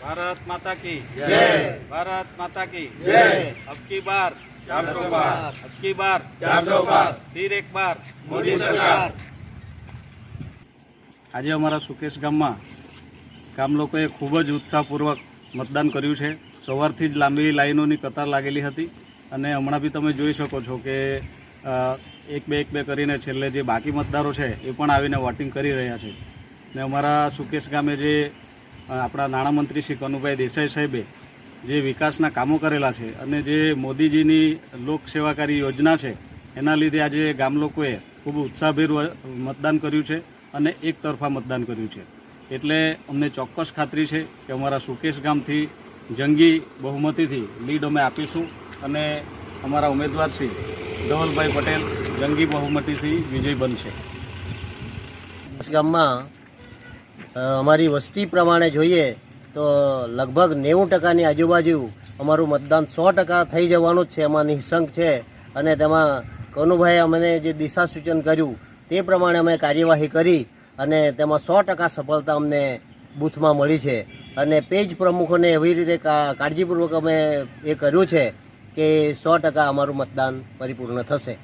भारत माता की जय। भारत माता की जय। अब की बार 400 बार, अब की बार 400 बार, फिर एक बार मोदी सरकार। આજે અમારા સુકેશ ગામમાં ગામ લોકોએ ખૂબ જ ઉત્સાહપૂર્વક મતદાન કર્યું છે। સવારથી જ લાંબી લાઈનોની કતાર લાગેલી હતી અને હમણાં બી તમે જોઈ શકો છો કે એક બે કરીને છેલ્લે જે બાકી મતદારો છે એ પણ આવીને વોટિંગ કરી રહ્યા છે ને અમારા સુકેશ ગામે જે આપણા નાણામંત્રી શ્રી કનુભાઈ દેસાઈ સાહેબે જે વિકાસના કામો કરેલા છે અને જે મોદીજીની લોકસેવાકારી યોજના છે એના લીધે આજે ગામ લોકોએ ખૂબ ઉત્સાહભેર મતદાન કર્યું છે અને એક તરફા મતદાન કર્યું છે। એટલે અમને ચોક્કસ ખાતરી છે કે અમારા સુકેશ ગામથી જંગી બહુમતીથી લીડ અમે આપીશું અને અમારા ઉમેદવાર શ્રી ધવલભાઈ પટેલ જંગી બહુમતીથી વિજય બનશે। ગામમાં અમારી વસ્તી પ્રમાણે જોઈએ તો લગભગ 90% આજુબાજુ અમારું મતદાન 100% થઈ જવાનું જ છે, એમાં નિઃશંક છે અને તેમાં કનુભાઈએ અમને જે દિશા સૂચન કર્યું તે પ્રમાણે અમે કાર્યવાહી કરી અને તેમાં 100% સફળતા અમને બૂથમાં મળી છે અને પેજ પ્રમુખોને એવી રીતે કાળજીપૂર્વક અમે એ કર્યું છે કે 100% અમારું મતદાન પરિપૂર્ણ થશે।